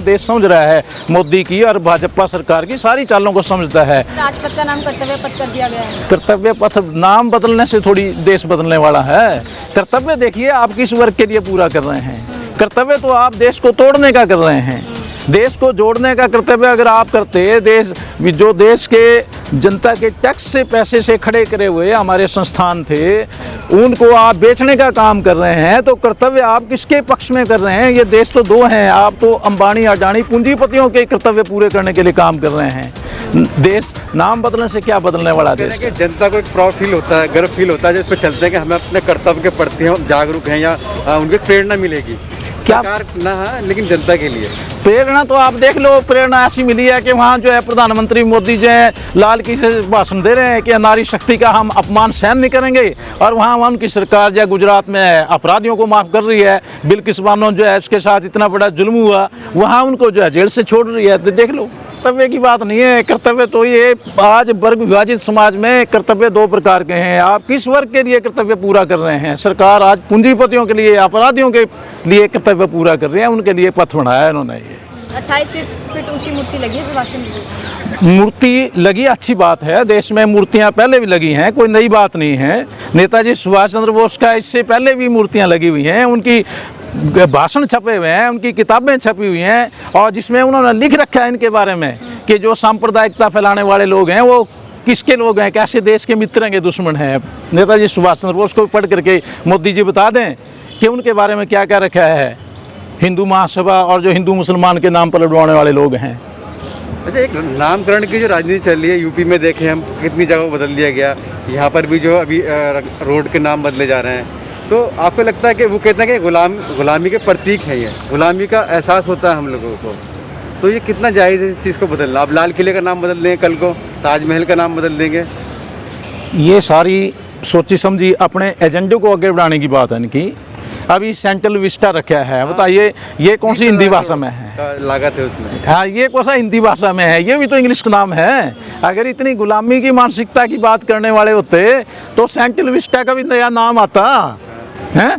देश समझ रहा है। मोदी की और भाजपा सरकार की सारी चालों को समझता है। राजपथ का नाम कर्तव्य पथ कर दिया गया है। कर्तव्य पथ नाम बदलने से थोड़ी देश बदलने वाला है। कर्तव्य देखिए आप किस वर्ग के लिए पूरा कर रहे हैं। कर्तव्य तो आप देश को तोड़ने का कर रहे हैं। देश को जोड़ने का कर्तव्य अगर आप करते, देश के जनता के टैक्स से पैसे से खड़े करे हुए हमारे संस्थान थे, उनको आप बेचने का काम कर रहे हैं, तो कर्तव्य आप किसके पक्ष में कर रहे हैं? ये देश तो दो हैं, आप तो अंबानी अडानी पूंजीपतियों के कर्तव्य पूरे करने के लिए काम कर रहे हैं। देश नाम बदलने से क्या बदलने वाला देश? जनता को एक प्राउड फील होता है, गर्व फील होता है जिस पर चलते हैं कि हमें अपने कर्तव्य के प्रति हम जागरूक हैं या उनकी प्रेरणा मिलेगी। क्या सरकार ना है लेकिन जनता के लिए प्रेरणा तो आप देख लो, प्रेरणा ऐसी मिली है कि वहाँ जो है प्रधानमंत्री मोदी जो है लाल किले से भाषण दे रहे हैं कि नारी शक्ति का हम अपमान सहन नहीं करेंगे, और वहाँ उनकी सरकार जो है गुजरात में अपराधियों को माफ़ कर रही है। बिल्किस बानो जो है उसके साथ इतना बड़ा जुल्म हुआ, वहाँ उनको जो है जेल से छोड़ रही है। तो देख लो, कर्तव्य की बात नहीं है। कर्तव्य तो ये आज वर्ग विभाजित समाज में कर्तव्य दो प्रकार के हैं। आप किस वर्ग के लिए कर्तव्य पूरा कर रहे हैं? सरकार आज पूंजीपतियों के लिए, अपराधियों के लिए कर्तव्य पूरा कर रहे हैं, उनके लिए पथ बनाया है इन्होंने। ये 28 फीट ऊंची मूर्ति लगी है सुभाष चंद्र बोस की। मूर्ति लगी अच्छी बात है, देश में मूर्तियां पहले भी लगी हैं, कोई नई बात नहीं है। नेताजी सुभाष चंद्र बोस का इससे पहले भी मूर्तियां लगी हुई हैं, उनकी भाषण छपे हुए हैं, उनकी किताबें छपी हुई हैं, और जिसमें उन्होंने लिख रखा है इनके बारे में कि जो सांप्रदायिकता फैलाने वाले लोग हैं वो किसके लोग हैं, कैसे देश के मित्र हैं, के दुश्मन हैं। नेताजी सुभाष चंद्र बोस को पढ़ करके मोदी जी बता दें कि उनके बारे में क्या क्या रखा है। हिंदू महासभा और जो हिंदू मुसलमान के नाम पर लड़वाने वाले लोग हैं। अच्छा, एक नामकरण की जो राजनीति चल रही है यूपी में, देखे हम कितनी जगह बदल दिया गया। यहाँ पर भी जो अभी रोड के नाम बदले जा रहे हैं, तो आपको लगता है कि वो कहते हैं कि गुलामी के प्रतीक है, ये गुलामी का एहसास होता है हम लोगों को, तो ये कितना जायज़ है इस चीज़ को बदलना? आप लाल किले का नाम बदल देंगे, कल को ताजमहल का नाम बदल देंगे। ये सारी सोची समझी अपने एजेंडे को आगे बढ़ाने की बात है इनकी। अभी सेंट्रल विस्टा रखा है, बताइए ये कौन सी हिंदी भाषा में है? लागत है उसमें। हाँ, ये कौन सा हिंदी भाषा में है? ये भी तो इंग्लिश का नाम है। अगर इतनी गुलामी की मानसिकता की बात करने वाले होते तो सेंट्रल विस्टा का भी नया नाम आता है।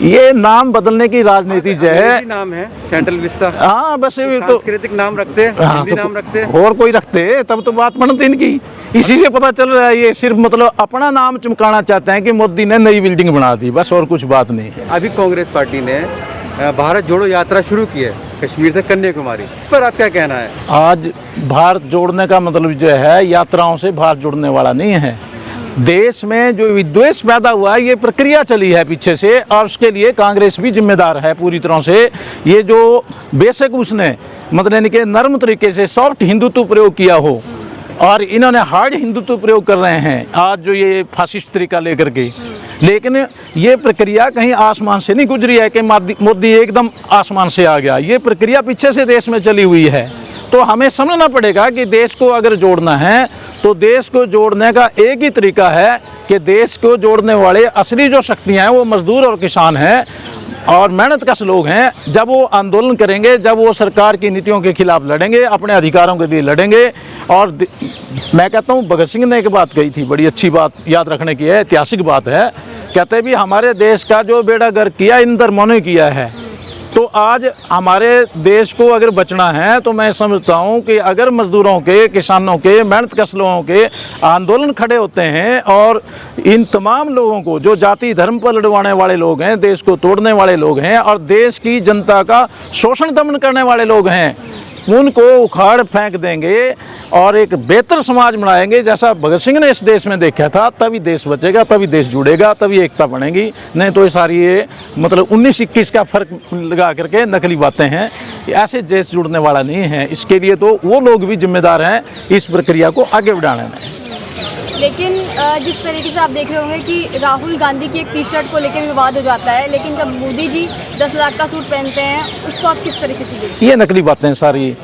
ये नाम बदलने की राजनीति जो है, नाम है सेंट्रल विस्टा। हाँ, बस ये तो सांस्कृतिक नाम रखते हैं, हाँ, हिंदी नाम रखते हैं, और कोई रखते तब तो बात बनती इनकी। इसी से पता चल रहा है ये सिर्फ मतलब अपना नाम चमकाना चाहते हैं कि मोदी ने नई बिल्डिंग बना दी, बस, और कुछ बात नहीं है। अभी कांग्रेस पार्टी ने भारत जोड़ो यात्रा शुरू की है कश्मीर से कन्याकुमारी, इस पर आप क्या कहना है? आज भारत जोड़ने का मतलब जो है यात्राओं से भारत जोड़ने वाला नहीं है। देश में जो विद्वेष पैदा हुआ है, ये प्रक्रिया चली है पीछे से, और उसके लिए कांग्रेस भी जिम्मेदार है पूरी तरह से। ये जो बेशक उसने मतलब कि नर्म तरीके से सॉफ्ट हिंदुत्व प्रयोग किया हो, और इन्होंने हार्ड हिंदुत्व प्रयोग कर रहे हैं आज जो ये फासिस्ट तरीका लेकर के, लेकिन ये प्रक्रिया कहीं आसमान से नहीं गुजरी है कि मोदी एकदम आसमान से आ गया। ये प्रक्रिया पीछे से देश में चली हुई है। तो हमें समझना पड़ेगा कि देश को अगर जोड़ना है तो देश को जोड़ने का एक ही तरीका है कि देश को जोड़ने वाले असली जो शक्तियाँ हैं वो मजदूर और किसान हैं और मेहनतकश लोग हैं। जब वो आंदोलन करेंगे, जब वो सरकार की नीतियों के खिलाफ लड़ेंगे, अपने अधिकारों के लिए लड़ेंगे। और मैं कहता हूँ भगत सिंह ने एक बात कही थी, बड़ी अच्छी बात याद रखने की है, ऐतिहासिक बात है। कहते भी हमारे देश का जो बेड़ा गर्क किया इन धर्मों ने किया है। तो आज हमारे देश को अगर बचना है तो मैं समझता हूँ कि अगर मजदूरों के, किसानों के, मेहनतकश लोगों के आंदोलन खड़े होते हैं और इन तमाम लोगों को जो जाति धर्म पर लड़वाने वाले लोग हैं, देश को तोड़ने वाले लोग हैं और देश की जनता का शोषण दमन करने वाले लोग हैं, उनको उखाड़ फेंक देंगे और एक बेहतर समाज बनाएंगे जैसा भगत सिंह ने इस देश में देखा था, तभी देश बचेगा, तभी देश जुड़ेगा, तभी एकता बनेगी। नहीं तो ये सारी ये मतलब 19-21 का फर्क लगा करके नकली बातें हैं, ऐसे देश जुड़ने वाला नहीं है। इसके लिए तो वो लोग भी जिम्मेदार हैं इस प्रक्रिया को आगे बढ़ाने में। लेकिन जिस तरीके से आप देख रहे होंगे कि राहुल गांधी की एक टी शर्ट को लेकर विवाद हो जाता है, लेकिन जब मोदी जी 10 लाख का सूट पहनते हैं उसको आप किस तरीके से देखते हैं? ये नकली बातें सारी,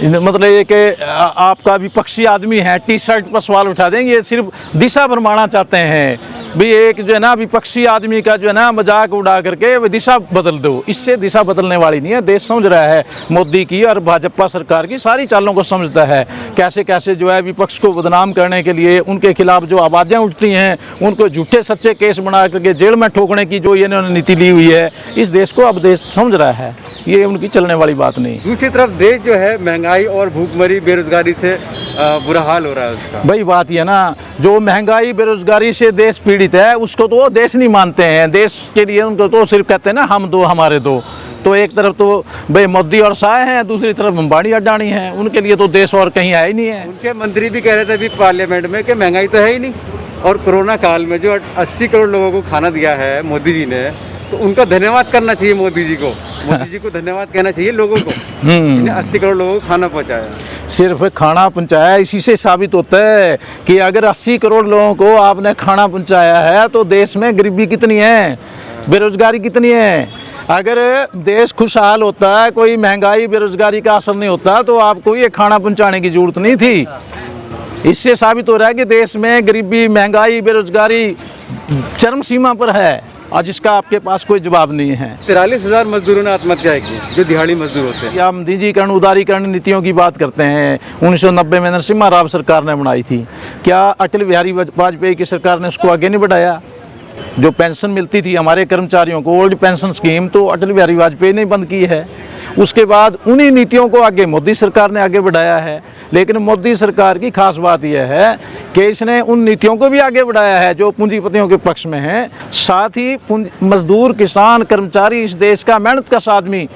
मतलब ये कि आपका विपक्षी आदमी है, टी शर्ट पर सवाल उठा देंगे, ये सिर्फ दिशा भरमाना चाहते हैं भी। एक जो है ना विपक्षी आदमी का जो है ना मजाक उड़ा करके दिशा बदल दो, इससे दिशा बदलने वाली नहीं है। देश समझ रहा है मोदी की और भाजपा सरकार की सारी चालों को समझता है, कैसे कैसे जो है विपक्ष को बदनाम करने के लिए उनके खिलाफ जो आवाज़ें उठती हैं उनको झूठे सच्चे केस बना करके जेल में ठोकने की जो इन्होंने नीति ली हुई है, इस देश को अब देश समझ रहा है। ये उनकी चलने वाली बात नहीं। दूसरी तरफ देश जो है महंगाई और भूखमरी बेरोजगारी से बुरा हाल हो रहा है उसका। भाई बात ये ना, जो महंगाई बेरोजगारी से देश पीड़ित है उसको तो वो देश नहीं मानते हैं। देश के लिए उनको तो सिर्फ कहते हैं ना हम दो हमारे दो। तो एक तरफ तो भाई मोदी और शाह हैं, दूसरी तरफ अंबानी अडानी हैं, उनके लिए तो देश और कहीं है ही नहीं है। उनके मंत्री भी कह रहे थे अभी पार्लियामेंट में कि महंगाई तो है ही नहीं, और कोरोना काल में जो 80 करोड़ लोगों को खाना दिया है मोदी जी ने, तो उनका धन्यवाद करना चाहिए मोदी जी को। मोदी जी को धन्यवाद कहना चाहिए लोगों को, इन्हें 80 करोड़ लोगों को खाना पहुंचाया। सिर्फ खाना पहुंचाया, इसी से साबित होता है कि अगर 80 करोड़ लोगों को आपने खाना पहुंचाया है तो देश में गरीबी कितनी है, बेरोजगारी कितनी है। अगर देश खुशहाल होता है, कोई महंगाई बेरोजगारी का असर नहीं होता, तो आपको ये खाना पहुंचाने की जरूरत नहीं थी। इससे साबित हो रहा है कि देश में गरीबी, महंगाई, बेरोजगारी चरम सीमा पर है, आज इसका आपके पास कोई जवाब नहीं है। 43,000 मजदूरों ने आत्महत्या की, जो दिहाड़ी मजदूर होते हैं। हम निजीकरण उदारीकरण नीतियों की बात करते हैं, 1990 में नरसिम्हा राव सरकार ने बनाई थी। क्या अटल बिहारी वाजपेयी की सरकार ने उसको आगे नहीं बढ़ाया? जो पेंशन मिलती थी हमारे कर्मचारियों को, ओल्ड पेंशन स्कीम, तो अटल बिहारी वाजपेयी ने बंद की है। उसके बाद उन्हीं नीतियों को आगे मोदी सरकार ने आगे बढ़ाया है। लेकिन मोदी सरकार की खास बात यह है कि इसने उन नीतियों को भी आगे बढ़ाया है जो पूंजीपतियों के पक्ष में है। साथ ही मजदूर, किसान, कर्मचारी, इस देश का मेहनत कश आदमी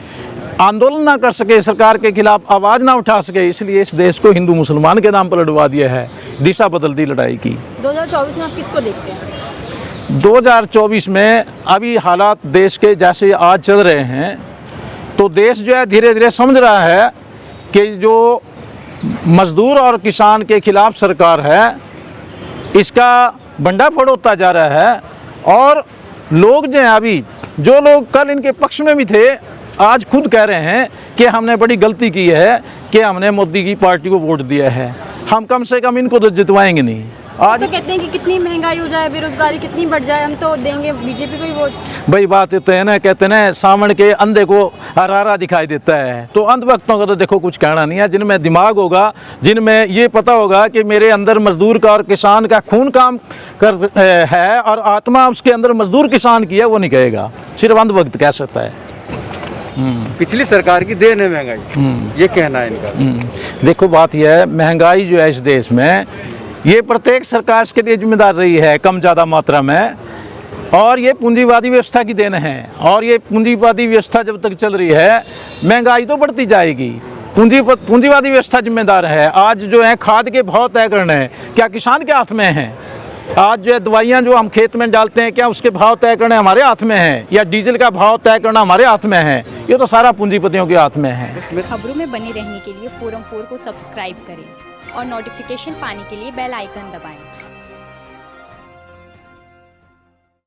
आंदोलन ना कर सके, सरकार के खिलाफ आवाज़ ना उठा सके, इसलिए इस देश को हिंदू मुसलमान के नाम पर लड़वा दिया है, दिशा बदल दी लड़ाई की। 2024 में आप किसको देखते हैं? 2024 में अभी हालात देश के जैसे आज चल रहे हैं, तो देश जो है धीरे धीरे समझ रहा है कि जो मजदूर और किसान के खिलाफ सरकार है इसका भंडाफोड़ होता जा रहा है। और लोग जो हैं, अभी जो लोग कल इनके पक्ष में भी थे, आज खुद कह रहे हैं कि हमने बड़ी गलती की है कि हमने मोदी की पार्टी को वोट दिया है, हम कम से कम इनको तो जितवाएंगे नहीं। आज तो कहते हैं कि कितनी महंगाई हो जाए, बेरोजगारी कितनी बढ़ जाए, हम तो देंगे बीजेपी को ही वोट। भाई बात तो है ना, कहते हैं ना सावन के अंधे को हरारा दिखाई देता है। तो अंधभक्तों का तो देखो कुछ कहना नहीं है। जिनमें दिमाग होगा, जिनमें ये पता होगा कि मेरे अंदर मजदूर का और किसान का खून काम कर है और आत्मा उसके अंदर मजदूर किसान की है, वो नहीं कहेगा, सिर्फ अंधभक्त कह सकता है। पिछली सरकार की देन है महंगाई, ये कहना है इनका। देखो बात यह है, महंगाई जो है इस देश में, ये प्रत्येक सरकार इसके लिए जिम्मेदार रही है कम ज़्यादा मात्रा में, और ये पूंजीवादी व्यवस्था की देन है। और ये पूंजीवादी व्यवस्था जब तक चल रही है महंगाई तो बढ़ती जाएगी। पूंजीवादी व्यवस्था जिम्मेदार है। आज जो है खाद के भाव तय करने हैं, क्या किसान के हाथ में है? आज जो है दवाइयाँ जो हम खेत में डालते हैं, क्या उसके भाव तय करने हमारे हाथ में है? या डीजल का भाव तय करना हमारे हाथ में है? ये तो सारा पूंजीपतियों के हाथ में है। खबरों में बने रहने के लिए फोरम 4 को सब्सक्राइब करें और नोटिफिकेशन पाने के लिए बेल आइकन दबाएं।